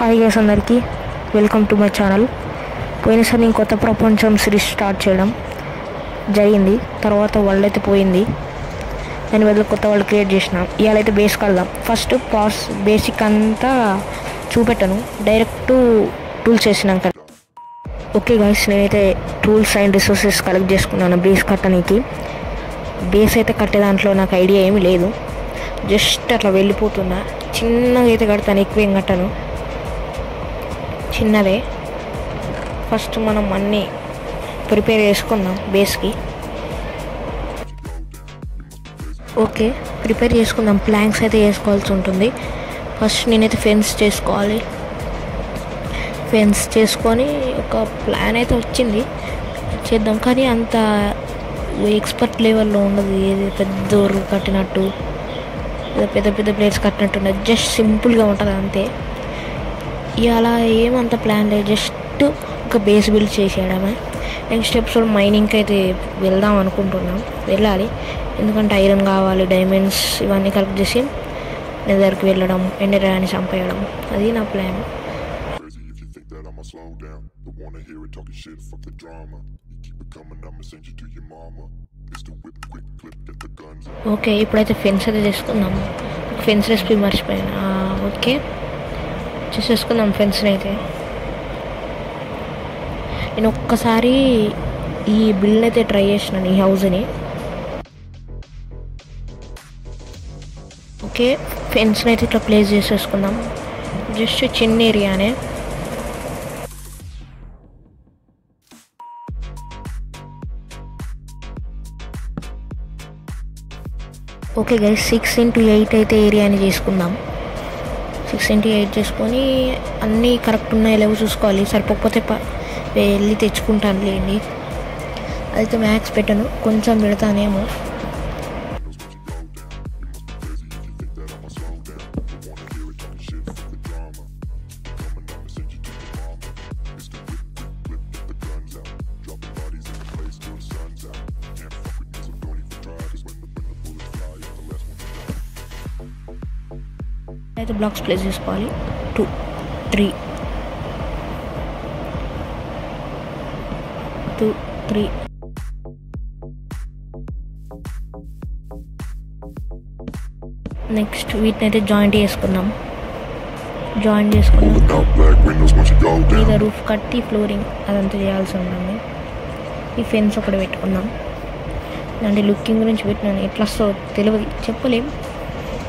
Hi guys అందరికీ welcome to my channel. పోయినసారి నేను కొత్త ప్రపంచం సిరీస్ స్టార్ట్ చేయడం జరిగింది. తర్వాత వరల్డ్ అయితే పోయింది. నేను వెళ్ళి కొత్త వరల్డ్ క్రియేట్ చేసిన. ఇవాళ అయితే బేస్కి వెళ్దాం. ఫస్ట్ బేసిక్ అంతా చూపెట్టాను, డైరెక్ట్ టూల్స్ వేసినాక. ఓకే గైస్, నేనైతే టూల్స్ అండ్ రిసోర్సెస్ కలెక్ట్ చేసుకున్నాను బేస్ కట్టడానికి. బేస్ అయితే కట్టే దాంట్లో నాకు ఐడియా ఏమీ లేదు, జస్ట్ అట్లా వెళ్ళిపోతున్నా. చిన్నగా అయితే కడతాను, ఎక్కువ ఏం కట్టాను, చిన్నదే. ఫస్ట్ మనం అన్నీ ప్రిపేర్ చేసుకుందాం బేస్కి. ఓకే, ప్రిపేర్ చేసుకుందాం. ప్లాంక్స్ అయితే వేసుకోవాల్సి ఉంటుంది. ఫస్ట్ నేనైతే ఫెన్స్ చేసుకోవాలి. ఫెన్స్ చేసుకొని ఒక ప్లాన్ అయితే వచ్చింది, చేద్దాం. కానీ అంత ఎక్స్పర్ట్ లెవెల్లో ఉండదు. ఏది పెద్ద కట్టినట్టు, పెద్ద పెద్ద ప్లేట్స్ కట్టినట్టు ఉండదు. జస్ట్ సింపుల్గా ఉంటుంది అంతే. ఇలా ఏమంత ప్లాన్ లేదు, జస్ట్ ఒక బేస్ బిల్డ్ చేసేయడమే. నెక్స్ట్ ఎపిసోడ్ మైనింగ్కి అయితే వెళ్దాం అనుకుంటున్నాం. వెళ్ళాలి, ఎందుకంటే ఐరన్ కావాలి, డైమండ్స్ ఇవన్నీ కలెక్ట్ చేసి నెదర్కి వెళ్ళడం, ఎండరాన్ని చంపేయడం, అది నా ప్లాన్. ఓకే, ఇప్పుడైతే ఫెన్స్ అయితే చేసుకుందాం. ఫెన్స్ రెసిపీ మర్చిపోయాను. ఓకే, చేసేసుకుందాం ఫెన్స్ని అయితే. నేను ఒక్కసారి ఈ బిల్డ్ అయితే ట్రై చేసినాను, ఈ హౌస్ని. ఓకే, ఫెన్స్ని అయితే ఇట్లా ప్లేస్ చేసేసుకుందాం. జస్ట్ చిన్న ఏరియానే. ఓకే గైస్, 6x8 అయితే ఏరియాని చేసుకుందాం. 6x8 చేసుకొని అన్నీ కరెక్ట్ ఉన్నాయో లేవో చూసుకోవాలి. సరిపోకపోతే వెళ్ళి తెచ్చుకుంటాను లేండి. అయితే మ్యాక్స్ పెట్టను, కొంచెం పెడతానేమో. అయితే బ్లాక్స్ ప్లేస్ చేసుకోవాలి. 2 3 2 3. నెక్స్ట్ వీటిని అయితే జాయింట్ చేసుకుందాం. జాయింట్ చేసుకున్నాం మీద రూఫ్ కట్టి ఫ్లోరింగ్ అదంతా చేయాల్సి ఉంటుంది. ఈ ఫెన్స్ ఒకటి పెట్టుకుందాం. అంటే లుకింగ్ గురించి పెట్టినాను, ఎట్లా వస్తుందో తెలియదు, చెప్పలేం.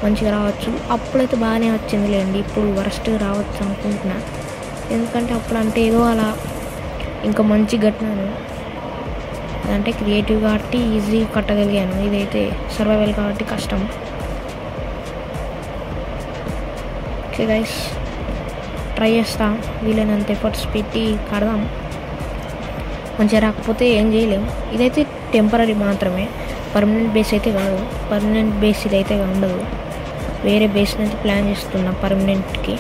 మంచిగా రావచ్చు. అప్పుడైతే బాగానే వచ్చింది లేండి, ఇప్పుడు వరస్ట్ రావచ్చు అనుకుంటున్నా. ఎందుకంటే అప్పుడు అంటే ఏదో అలా ఇంకా మంచి కట్టినాను. అదంటే క్రియేటివ్ కాబట్టి ఈజీ కట్టగలిగాను. ఇదైతే సర్వైవల్ కాబట్టి కష్టం. ఓకే గైస్, ట్రై చేస్తా, వీలైనంత ఎఫర్ట్స్ పెట్టి కడదాం. మంచిగా రాకపోతే ఏం చేయలేము. ఇదైతే టెంపరీ మాత్రమే, పర్మనెంట్ బేస్ అయితే కాదు. పర్మనెంట్ బేస్ ఇదైతే ఉండదు. వేరే బేస్ని అయితే ప్లాన్ చేస్తున్నా పర్మనెంట్కి.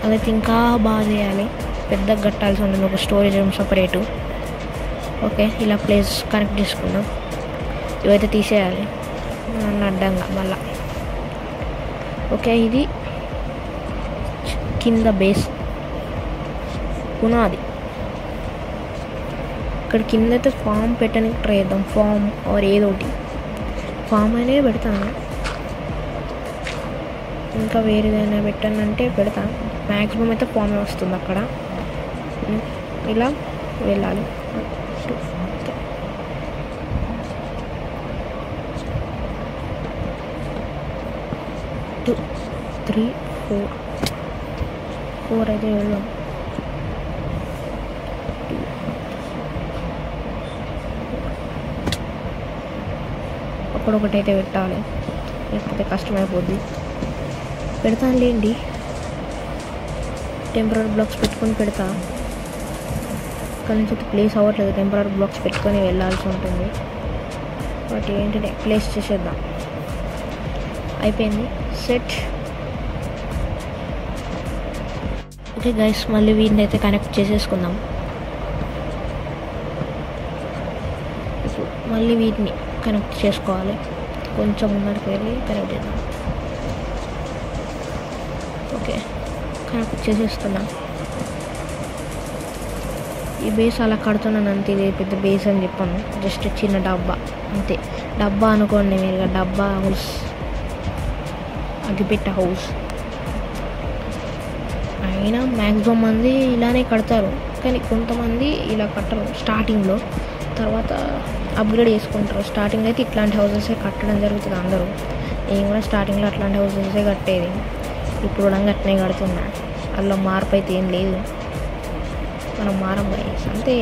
అదైతే ఇంకా బాగా చేయాలి, పెద్దగా కట్టాల్సి ఉంటుంది, ఒక స్టోరేజ్ రూమ్ సపరేటు. ఓకే, ఇలా ప్లేస్ కనెక్ట్ చేసుకుందాం. ఇవైతే తీసేయాలి అడ్డంగా మళ్ళా. ఓకే, ఇది కింద బేస్ పునాది. ఇక్కడ కింద అయితే ఫామ్ పెట్టడానికి ట్రై చేద్దాం. ఫామ్ ఆర్ ఏదో ఒకటి, ఫామ్ అనే పెడతాను. ఇంకా వేరేదైనా పెట్టానంటే పెడతాను. మ్యాక్సిమం అయితే ఫామే వస్తుంది అక్కడ. ఇలా వెళ్ళాలి. 2 3 4 అయితే వెళ్దాం. ఒకటైతే పెట్టాలి, లేకపోతే కష్టమైపోద్ది. పెడతాను లేండి, టెంపరీ బ్లాక్స్ పెట్టుకొని పెడతా. ఇక్కడ నుంచి అయితే ప్లేస్ అవ్వట్లేదు, టెంపరీ బ్లాక్స్ పెట్టుకొని వెళ్ళాల్సి ఉంటుంది. బట్ ఏంటంటే ప్లేస్ చేసేద్దాం. అయిపోయింది, సెట్. ఓకే గైస్, మళ్ళీ వీటిని అయితే కనెక్ట్ చేసేసుకుందాం. మళ్ళీ వీటిని కనెక్ట్ చేసుకోవాలి. కొంచెం ముందరికి వెళ్ళి కనెక్ట్ చేద్దాం. ఓకే, కనెక్ట్ చేసేస్తున్నా. ఈ బేస్ అలా కడుతున్నాను అంతే, ఇది పెద్ద బేస్ అని చెప్పాను, జస్ట్ చిన్న డబ్బా అంతే. డబ్బా అనుకోండి మీరు, డబ్బా హౌస్, అగ్గిపెట్ట హౌస్. అయినా మ్యాక్సిమం మంది ఇలానే కడతారు, కానీ కొంతమంది ఇలా కట్టరు స్టార్టింగ్లో, తర్వాత అప్గ్రేడ్ చేసుకుంటారు. స్టార్టింగ్ అయితే ఇట్లాంటి హౌసెసే కట్టడం జరుగుతుంది అందరూ. నేను కూడా స్టార్టింగ్లో అట్లాంటి హౌసెసే కట్టేది, ఇప్పుడు కూడా అట్నే కడుతున్నా. అందులో మార్పు అయితే ఏం లేదు, మనం మారం పోయేసి అంతే.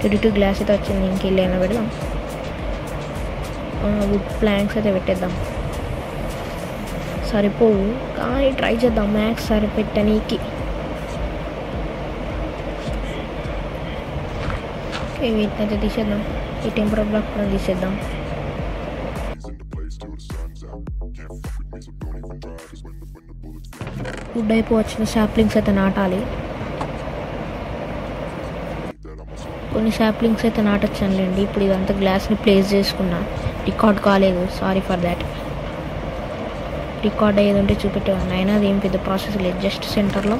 22 గ్లాస్ అయితే వచ్చింది, ఇంకెళ్ళైనా పెడదాం. వుడ్ ప్లాంక్స్ అయితే పెట్టేద్దాం, సరిపోవు కానీ ట్రై చేద్దాం మ్యాక్స్ సరిపెట్టనీకి. ఓకే, వీటిని అయితే తీసేద్దాం, ఈ టెంపర్ బ్లాక్ కూడా తీసేద్దాం. వుడ్ అయిపోవచ్చిన సాప్లింగ్స్ అయితే నాటాలి, కొన్ని సాప్లింగ్స్ అయితే నాటొచ్చానులేండి. ఇప్పుడు ఇదంతా గ్లాస్ని ప్లేస్ చేసుకున్నా, రికార్డ్ కాలేదు, సారీ ఫర్ దాట్. రికార్డ్ అయ్యేది ఉంటే చూపెట్టేవాడిని, అయినా అది ఏం పెద్ద ప్రాసెస్ లేదు, జస్ట్ సెంటర్లో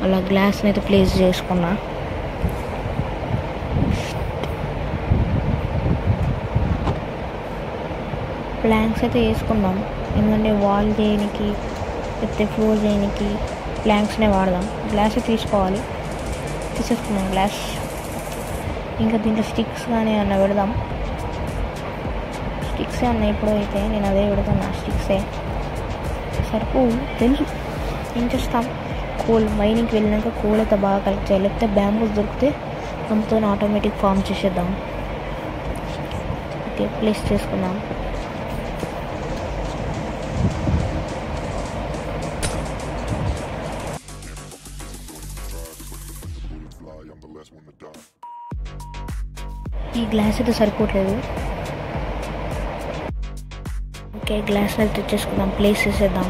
అలా గ్లాస్ని అయితే ప్లేస్ చేసుకున్నా. ప్లాంక్స్ అయితే వేసుకుందాం, ఎందుకంటే వాల్ చేయడానికి లేకపోతే ఫ్లోర్ చేయడానికి ప్లాంక్స్నే వాడదాం. గ్లాస్ తీసుకోవాలి, తీసేసుకున్నాం గ్లాస్. ఇంకా దీంట్లో స్టిక్స్ కానీ అన్న పెడదాం, స్టిక్సే అన్న ఇప్పుడు అయితే నేను అదే పెడుతున్నా, స్టిక్సే సరిపో తెలుసు. ఏం చేస్తాం, కోల్ మైనింగ్కి వెళ్ళినాక కోల్ అయితే బాగా కలెక్ట్ చేయాలి, లేకపోతే బ్యాంబూస్ దొరికితే దాంతో ఆటోమేటిక్ ఫామ్ చేసేద్దాం. ఓకే, ప్లేస్ చేసుకుందాం. ఈ గ్లాస్ అయితే సరిపోవట్లేదు. ఓకే, గ్లాస్ అయితే తెచ్చేసుకుందాం, ప్లేస్ చేసేద్దాం.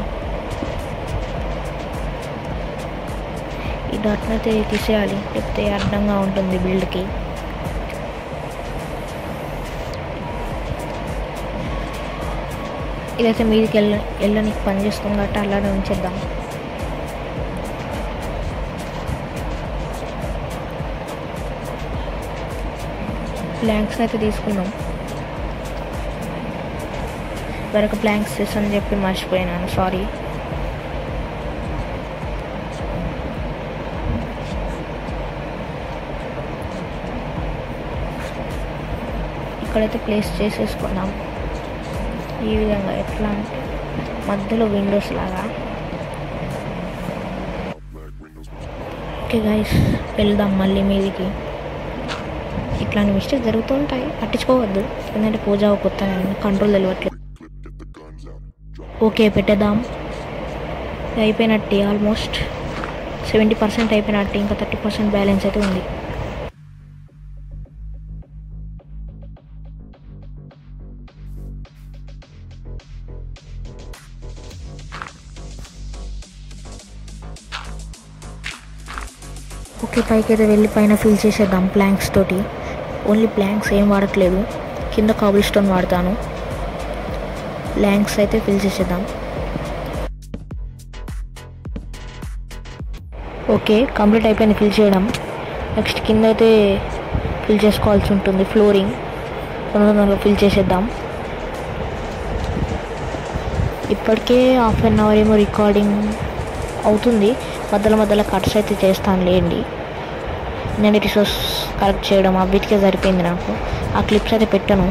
ఈ డాట్ని అయితే తీసేయాలి, లేకపోతే అడ్డంగా ఉంటుంది బిల్డ్కి. ఇదైతే మీదికి వెళ్ళడానికి పని చేస్తాం కాబట్టి అలానే ఉంచేద్దాం. ప్లాంక్స్ అయితే తీసుకున్నాం, వేరొక ప్లాంక్స్ చేస్తానని చెప్పి మర్చిపోయినాను, సారీ. ఇక్కడైతే ప్లేస్ చేసేసుకున్నాం ఈ విధంగా. ఎట్లా అంటే మధ్యలో విండోస్ లాగా. ఓకే గైస్, వెళ్దాం మళ్ళీ మీదికి. ఇట్లాంటి మిస్టేక్ జరుగుతూ ఉంటాయి, పట్టించుకోవద్దు, ఎందుకంటే పూజ కొత్త కంట్రోల్ తెలియట్లేదు. ఓకే, పెట్టేద్దాం. అయిపోయినట్టు, ఆల్మోస్ట్ 70% అయిపోయినట్టు, ఇంకా 30% బ్యాలెన్స్ అయితే ఉంది. ఓకే, పైకి అయితే వెళ్ళి పైన ఫిల్ చేసేద్దాం ప్లాంక్స్ తోటి. ఓన్లీ ప్లాంక్స్ ఏం వాడట్లేదు, కింద కాబుల్ స్టోన్ వాడతాను. ప్లాంక్స్ అయితే ఫిల్ చేసేద్దాం. ఓకే, కంప్లీట్ అయిపోయింది ఫిల్ చేయడం. నెక్స్ట్ కింద అయితే ఫిల్ చేసుకోవాల్సి ఉంటుంది, ఫ్లోరింగ్ తొందరగా ఫిల్ చేసేద్దాం. ఇప్పటికే హాఫ్ అన్ అవర్ ఏమో రికార్డింగ్ అవుతుంది, మధ్యలో కట్స్ అయితే చేస్తాను లేండి. నేను రిసోర్స్ కరెక్ట్ చేయడం అవిటికే సరిపోయింది నాకు. ఆ క్లిప్స్ అయితే పెట్టాను,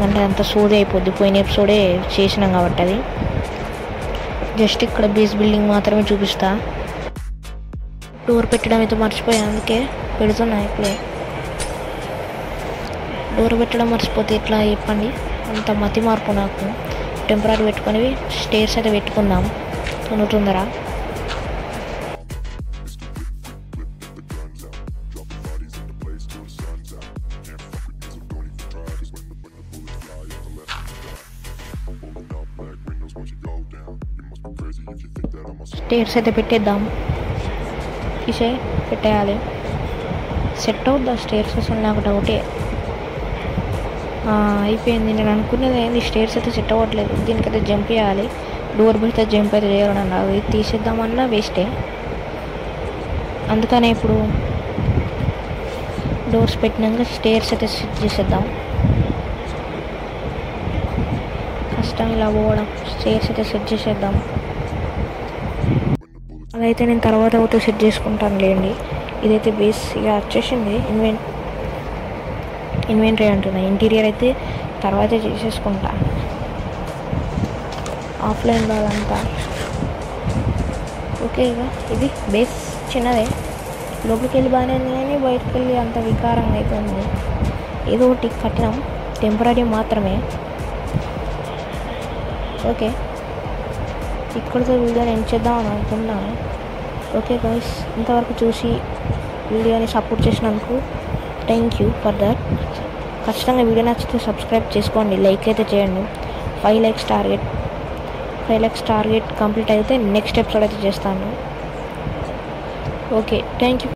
అంటే అంత సోది అయిపోద్ది, పోయిన ఎపిసోడే చేసినాం కాబట్టి. అది జస్ట్ ఇక్కడ బేస్ బిల్డింగ్ మాత్రమే చూపిస్తా. డోర్ పెట్టడం అయితే మర్చిపోయాను, అందుకే పెడుతున్నా ఇప్పుడే. డోర్ పెట్టడం మర్చిపోతే ఎట్లా చెప్పండి, అంత మతి మార్పు నాకు. టెంపరీ పెట్టుకొని స్టేర్స్ అయితే పెట్టుకుందాం తొందర. స్టేర్స్ అయితే పెట్టేద్దాం, పెట్టేయాలి. సెట్ అవుద్దా స్టేర్స్ అసలు నాకు డౌటే. అయిపోయింది. నేను అనుకున్నది ఏంది, స్టేర్స్ అయితే సెట్ అవ్వట్లేదు. దీనికైతే జంప్ చేయాలి. డోర్ పెడితే జంప్ అయితే చేయాలని అది తీసేద్దామన్నా వేస్టే. అందుకనే ఇప్పుడు డోర్స్ పెట్టినాక స్టేర్స్ అయితే సెట్ చేసేద్దాం. కష్టం ఇలా పోవడం. స్టేర్స్ అయితే సెట్ చేసేద్దాం. అదైతే నేను తర్వాత అయితే సెట్ చేసుకుంటాను లేండి. ఇదైతే బేస్ ఇక వచ్చేసింది. ఇన్వెంటరీ అంటున్నా. ఇంటీరియర్ అయితే తర్వాత చేసేసుకుంటా. ఆఫ్లైన్లో అదంతా ఓకే. ఇక ఇది బేస్ చిన్నదే. లోపలికి వెళ్ళి బాగానే ఉంది కానీ బయటకు వెళ్ళి అంత వికారంగా అయితే ఉంది. ఏదో ఒకటి కట్టినాం, టెంపరీ మాత్రమే. ఓకే, ఇక్కడితో వీడియోని ఎండ్ చేద్దామని అనుకున్నాను. ఓకే గైస్, ఇంతవరకు చూసి వీడియోని సపోర్ట్ చేసినందుకు థ్యాంక్ యూ ఫర్ దట్. ఖచ్చితంగా వీడియో నచ్చితే సబ్స్క్రైబ్ చేసుకోండి, లైక్ అయితే చేయండి. 5 లైక్స్ టార్గెట్ కంప్లీట్ అయితే నెక్స్ట్ ఎపిసోడ్ అయితే చేస్తాను. Okay, thank you.